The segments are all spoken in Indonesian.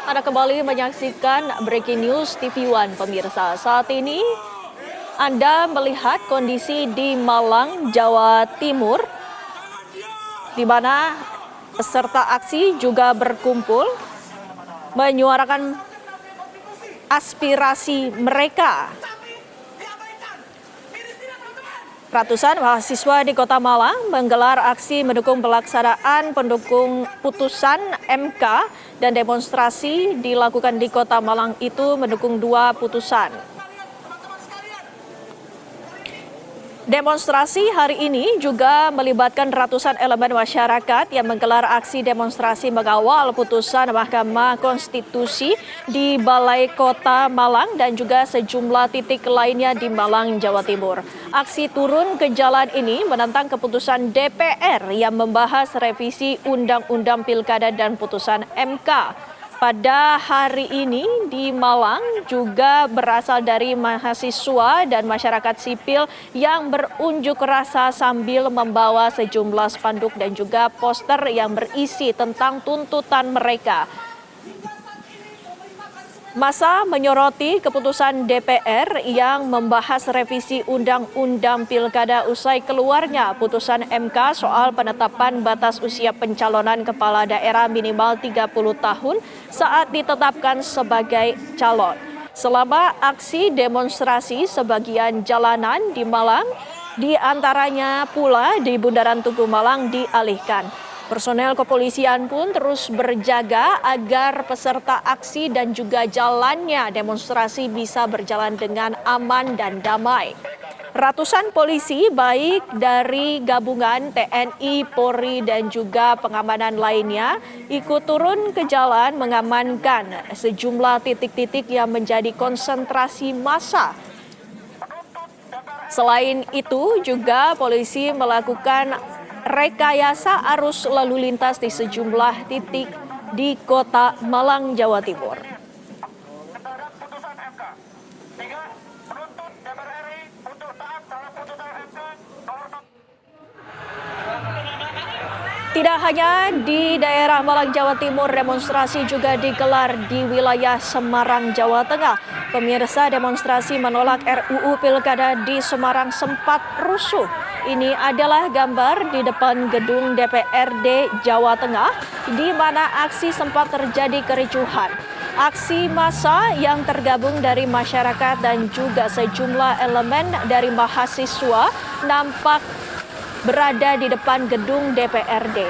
Anda kembali menyaksikan Breaking News TV One pemirsa. Saat ini Anda melihat kondisi di Malang, Jawa Timur, di mana peserta aksi juga berkumpul menyuarakan aspirasi mereka. Ratusan mahasiswa di Kota Malang menggelar aksi mendukung pelaksanaan pendukung putusan MK dan demonstrasi dilakukan di Kota Malang itu mendukung dua putusan. Demonstrasi hari ini juga melibatkan ratusan elemen masyarakat yang menggelar aksi demonstrasi mengawal putusan Mahkamah Konstitusi di Balai Kota Malang dan juga sejumlah titik lainnya di Malang, Jawa Timur. Aksi turun ke jalan ini menentang keputusan DPR yang membahas revisi Undang-Undang Pilkada dan putusan MK. Pada hari ini di Malang juga berasal dari mahasiswa dan masyarakat sipil yang berunjuk rasa sambil membawa sejumlah spanduk dan juga poster yang berisi tentang tuntutan mereka. Massa menyoroti keputusan DPR yang membahas revisi Undang-Undang Pilkada usai keluarnya putusan MK soal penetapan batas usia pencalonan kepala daerah minimal 30 tahun saat ditetapkan sebagai calon. Selama aksi demonstrasi sebagian jalanan di Malang, di antaranya pula di Bundaran Tugu Malang dialihkan. Personel kepolisian pun terus berjaga agar peserta aksi dan juga jalannya demonstrasi bisa berjalan dengan aman dan damai. Ratusan polisi baik dari gabungan TNI, Polri dan juga pengamanan lainnya ikut turun ke jalan mengamankan sejumlah titik-titik yang menjadi konsentrasi massa. Selain itu juga polisi melakukan rekayasa arus lalu lintas di sejumlah titik di Kota Malang, Jawa Timur. Tidak hanya di daerah Malang, Jawa Timur, demonstrasi juga digelar di wilayah Semarang, Jawa Tengah. Pemirsa, demonstrasi menolak RUU Pilkada di Semarang sempat rusuh. Ini adalah gambar di depan gedung DPRD Jawa Tengah, di mana aksi sempat terjadi kericuhan. Aksi massa yang tergabung dari masyarakat dan juga sejumlah elemen dari mahasiswa nampak berada di depan gedung DPRD.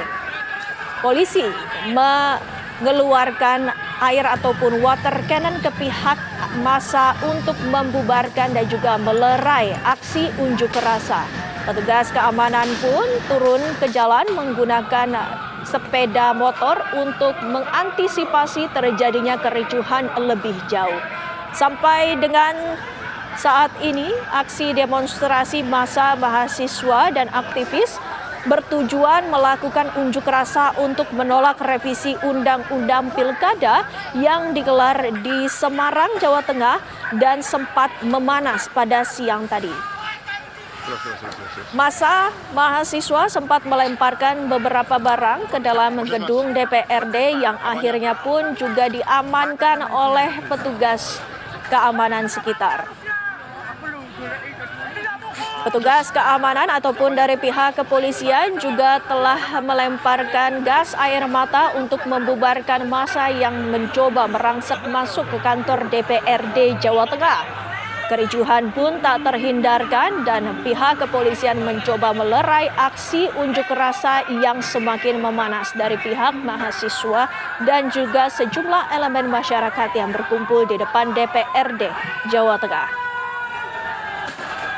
Polisi mengeluarkan air ataupun water cannon ke pihak massa untuk membubarkan dan juga melerai aksi unjuk rasa. Petugas keamanan pun turun ke jalan menggunakan sepeda motor untuk mengantisipasi terjadinya kericuhan lebih jauh. Sampai dengan saat ini, aksi demonstrasi massa mahasiswa dan aktivis bertujuan melakukan unjuk rasa untuk menolak revisi Undang-Undang Pilkada yang digelar di Semarang, Jawa Tengah dan sempat memanas pada siang tadi. Massa mahasiswa sempat melemparkan beberapa barang ke dalam gedung DPRD yang akhirnya pun juga diamankan oleh petugas keamanan sekitar. Petugas keamanan ataupun dari pihak kepolisian juga telah melemparkan gas air mata untuk membubarkan massa yang mencoba merangsek masuk ke kantor DPRD Jawa Tengah. Kericuhan pun tak terhindarkan dan pihak kepolisian mencoba melerai aksi unjuk rasa yang semakin memanas dari pihak mahasiswa dan juga sejumlah elemen masyarakat yang berkumpul di depan DPRD Jawa Tengah.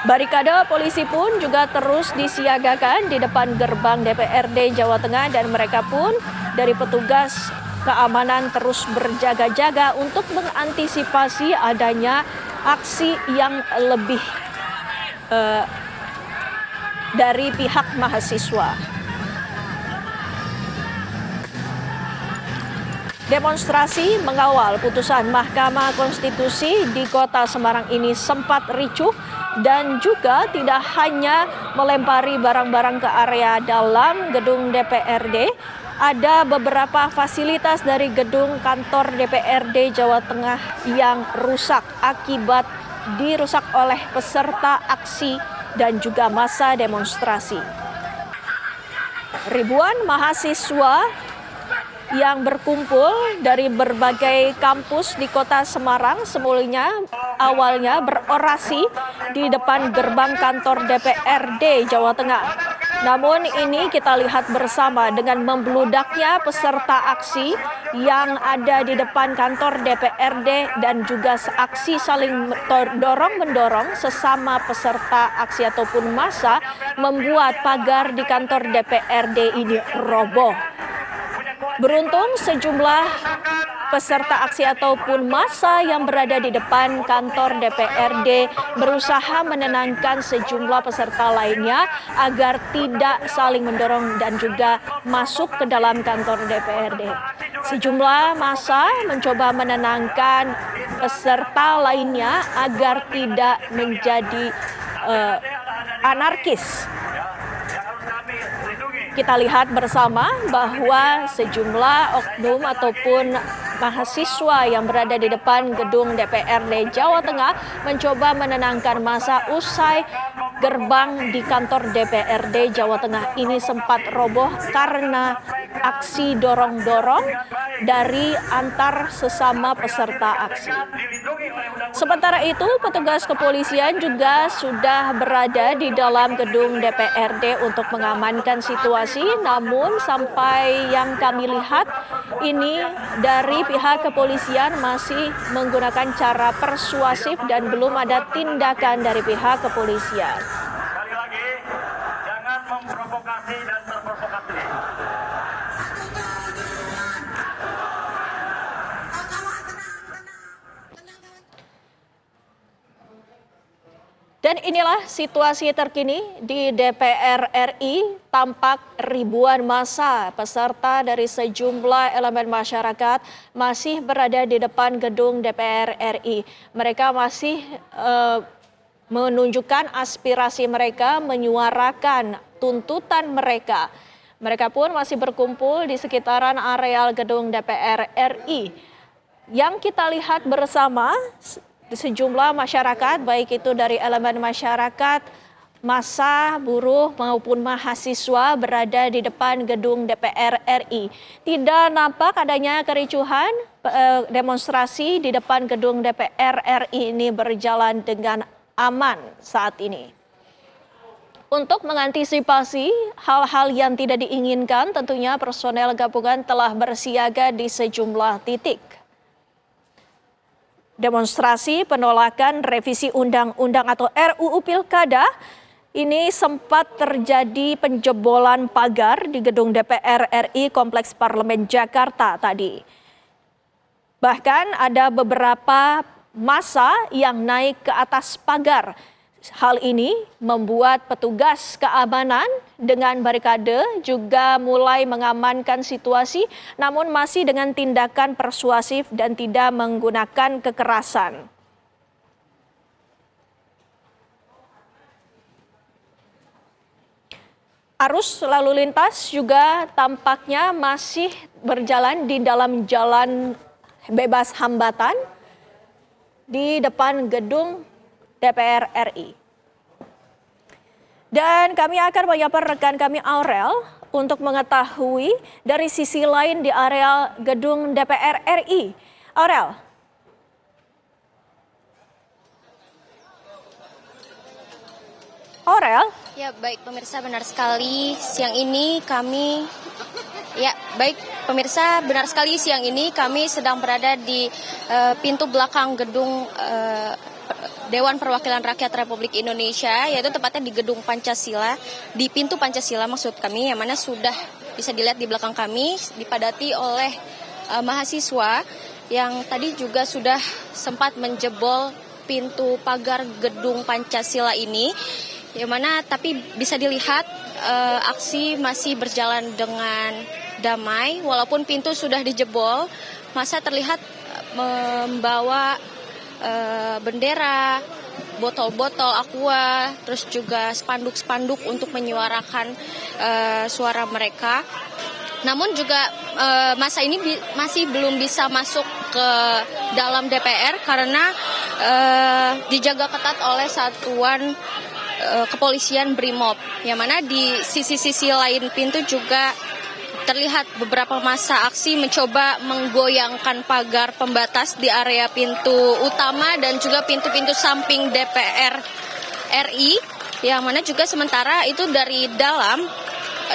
Barikade polisi pun juga terus disiagakan di depan gerbang DPRD Jawa Tengah dan mereka pun dari petugas keamanan terus berjaga-jaga untuk mengantisipasi adanya aksi yang lebih dari pihak mahasiswa. Demonstrasi mengawal putusan Mahkamah Konstitusi di Kota Semarang ini sempat ricuh dan juga tidak hanya melempari barang-barang ke area dalam gedung DPRD, ada beberapa fasilitas dari gedung kantor DPRD Jawa Tengah yang rusak akibat dirusak oleh peserta aksi dan juga massa demonstrasi. Ribuan mahasiswa yang berkumpul dari berbagai kampus di kota Semarang awalnya berorasi di depan gerbang kantor DPRD Jawa Tengah. Namun ini kita lihat bersama dengan membludaknya peserta aksi yang ada di depan kantor DPRD dan juga aksi saling dorong-mendorong sesama peserta aksi ataupun massa membuat pagar di kantor DPRD ini roboh. Beruntung sejumlah peserta aksi ataupun massa yang berada di depan kantor DPRD berusaha menenangkan sejumlah peserta lainnya agar tidak saling mendorong dan juga masuk ke dalam kantor DPRD. Sejumlah massa mencoba menenangkan peserta lainnya agar tidak menjadi anarkis. Kita lihat bersama bahwa sejumlah oknum ataupun mahasiswa yang berada di depan gedung DPRD Jawa Tengah mencoba menenangkan massa usai gerbang di kantor DPRD Jawa Tengah ini sempat roboh karena aksi dorong-dorong dari antar sesama peserta aksi. Sementara itu, petugas kepolisian juga sudah berada di dalam gedung DPRD untuk mengamankan situasi. Namun sampai yang kami lihat ini dari pihak kepolisian masih menggunakan cara persuasif dan belum ada tindakan dari pihak kepolisian. Sekali lagi, jangan memprovokasi dan terprovokasi. Dan inilah situasi terkini di DPR RI, tampak ribuan massa peserta dari sejumlah elemen masyarakat masih berada di depan gedung DPR RI. Mereka masih menunjukkan aspirasi mereka, menyuarakan tuntutan mereka. Mereka pun masih berkumpul di sekitaran areal gedung DPR RI. Yang kita lihat bersama, sejumlah masyarakat, baik itu dari elemen masyarakat, massa, buruh maupun mahasiswa berada di depan gedung DPR RI. Tidak nampak adanya kericuhan, demonstrasi di depan gedung DPR RI ini berjalan dengan aman saat ini. Untuk mengantisipasi hal-hal yang tidak diinginkan, tentunya personel gabungan telah bersiaga di sejumlah titik. Demonstrasi penolakan revisi undang-undang atau RUU Pilkada ini sempat terjadi penjebolan pagar di gedung DPR RI Kompleks Parlemen Jakarta tadi. Bahkan ada beberapa massa yang naik ke atas pagar. Hal ini membuat petugas keamanan dengan barikade juga mulai mengamankan situasi, namun masih dengan tindakan persuasif dan tidak menggunakan kekerasan. Arus lalu lintas juga tampaknya masih berjalan di dalam jalan bebas hambatan di depan gedung DPR RI. Dan kami akan menyapa rekan kami Aurel untuk mengetahui dari sisi lain di area gedung DPR RI. Aurel. Aurel. Ya, baik pemirsa, benar sekali siang ini kami sedang berada di pintu belakang gedung Dewan Perwakilan Rakyat Republik Indonesia, yaitu tepatnya di gedung Pancasila, di pintu Pancasila maksud kami, yang mana sudah bisa dilihat di belakang kami dipadati oleh mahasiswa yang tadi juga sudah sempat menjebol pintu pagar gedung Pancasila ini, yang mana tapi bisa dilihat aksi masih berjalan dengan damai walaupun pintu sudah dijebol. Masa terlihat membawa bendera, botol-botol aqua, terus juga spanduk-spanduk untuk menyuarakan suara mereka. Namun juga masa ini masih belum bisa masuk ke dalam DPR karena dijaga ketat oleh satuan kepolisian Brimob. Yang mana di sisi-sisi lain pintu juga terlihat beberapa massa aksi mencoba menggoyangkan pagar pembatas di area pintu utama dan juga pintu-pintu samping DPR RI. Yang mana juga sementara itu dari dalam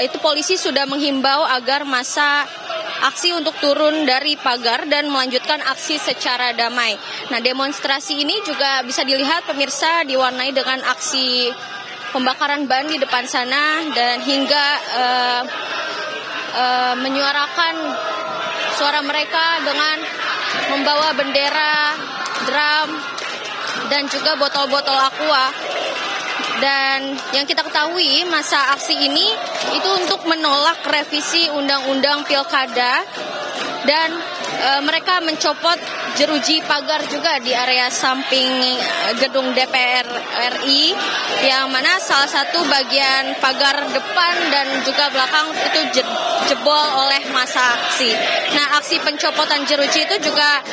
itu polisi sudah menghimbau agar massa aksi untuk turun dari pagar dan melanjutkan aksi secara damai. Nah, demonstrasi ini juga bisa dilihat pemirsa diwarnai dengan aksi pembakaran ban di depan sana dan hingga menyuarakan suara mereka dengan membawa bendera, drum, dan juga botol-botol aqua. Dan yang kita ketahui masa aksi ini itu untuk menolak revisi Undang-Undang Pilkada dan mereka mencopot jeruji pagar juga di area samping gedung DPR RI yang mana salah satu bagian pagar depan dan juga belakang itu jebol oleh masa aksi. Nah, aksi pencopotan jeruji itu juga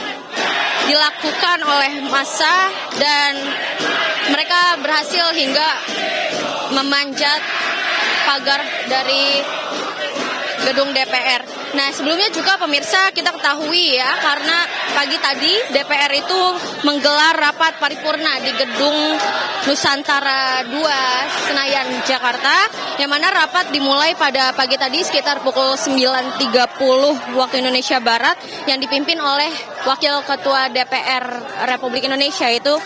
dilakukan oleh massa dan mereka berhasil hingga memanjat pagar dari gedung DPR. Nah, sebelumnya juga pemirsa kita ketahui ya, karena pagi tadi DPR itu menggelar rapat paripurna di gedung Nusantara 2 Senayan Jakarta, yang mana rapat dimulai pada pagi tadi sekitar pukul 9.30 waktu Indonesia Barat yang dipimpin oleh Wakil Ketua DPR Republik Indonesia yaitu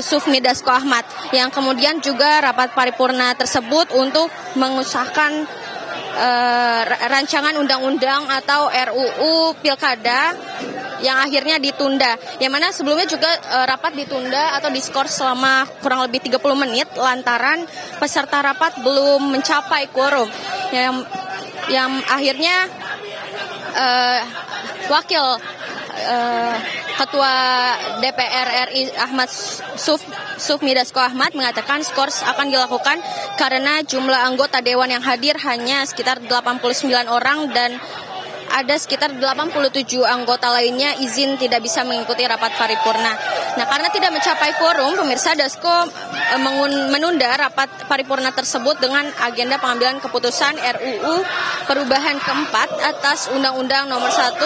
Sufmi Dasko Ahmad, yang kemudian juga rapat paripurna tersebut untuk mengesahkan rancangan undang-undang atau RUU Pilkada yang akhirnya ditunda. Yang mana sebelumnya juga rapat ditunda atau diskors selama kurang lebih 30 menit lantaran peserta rapat belum mencapai quorum. Yang akhirnya Wakil Ketua DPR RI Ahmad Sufmi Dasko Ahmad mengatakan skors akan dilakukan karena jumlah anggota dewan yang hadir hanya sekitar 89 orang dan ada sekitar 87 anggota lainnya izin tidak bisa mengikuti rapat paripurna. Nah, karena tidak mencapai quorum, pemirsa, Dasko menunda rapat paripurna tersebut dengan agenda pengambilan keputusan RUU perubahan keempat atas Undang-Undang Nomor 1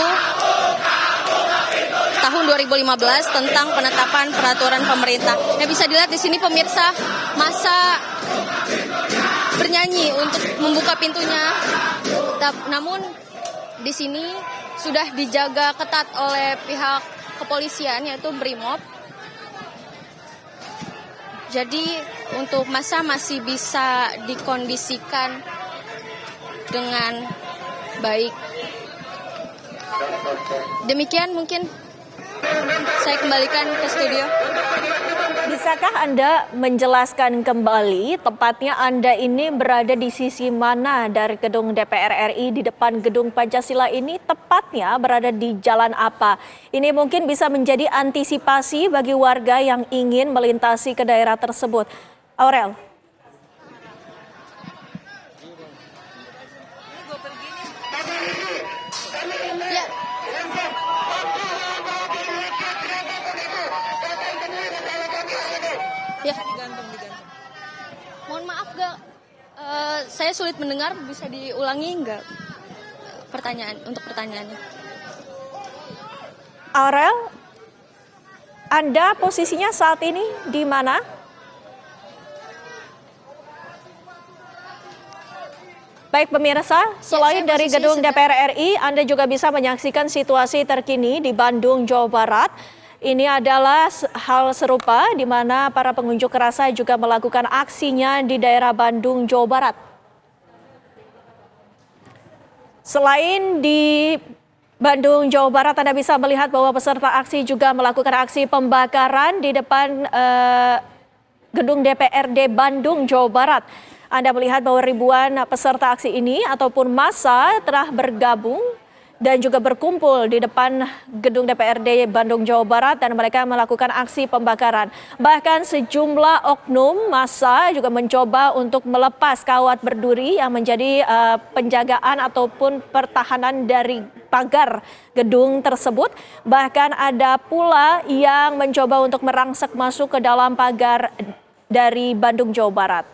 tahun 2015 tentang penetapan peraturan pemerintah. Yang bisa dilihat di sini pemirsa, massa bernyanyi untuk membuka pintunya. Namun di sini sudah dijaga ketat oleh pihak kepolisian yaitu Brimob. Jadi untuk massa masih bisa dikondisikan dengan baik. Demikian mungkin saya kembalikan ke studio. Bisakah Anda menjelaskan kembali tepatnya Anda ini berada di sisi mana dari gedung DPR RI di depan gedung Pancasila ini, tepatnya berada di jalan apa? Ini mungkin bisa menjadi antisipasi bagi warga yang ingin melintasi ke daerah tersebut. Aurel. Ya. Mohon maaf gak, saya sulit mendengar, bisa diulangi nggak pertanyaannya? Aurel, Anda posisinya saat ini di mana? Baik pemirsa, selain dari gedung DPR RI, Anda juga bisa menyaksikan situasi terkini di Bandung, Jawa Barat. Ini adalah hal serupa di mana para pengunjuk rasa juga melakukan aksinya di daerah Bandung, Jawa Barat. Selain di Bandung, Jawa Barat, Anda bisa melihat bahwa peserta aksi juga melakukan aksi pembakaran di depan gedung DPRD Bandung, Jawa Barat. Anda melihat bahwa ribuan peserta aksi ini ataupun massa telah bergabung dan juga berkumpul di depan gedung DPRD Bandung, Jawa Barat, dan mereka melakukan aksi pembakaran. Bahkan sejumlah oknum massa juga mencoba untuk melepas kawat berduri yang menjadi penjagaan ataupun pertahanan dari pagar gedung tersebut. Bahkan ada pula yang mencoba untuk merangsek masuk ke dalam pagar dari Bandung, Jawa Barat.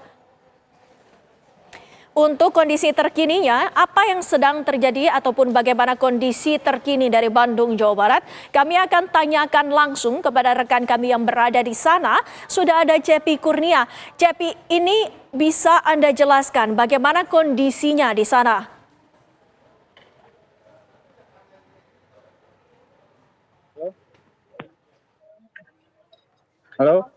Untuk kondisi terkininya, apa yang sedang terjadi ataupun bagaimana kondisi terkini dari Bandung, Jawa Barat, kami akan tanyakan langsung kepada rekan kami yang berada di sana. Sudah ada Cepi Kurnia. Cepi, ini bisa Anda jelaskan bagaimana kondisinya di sana? Halo?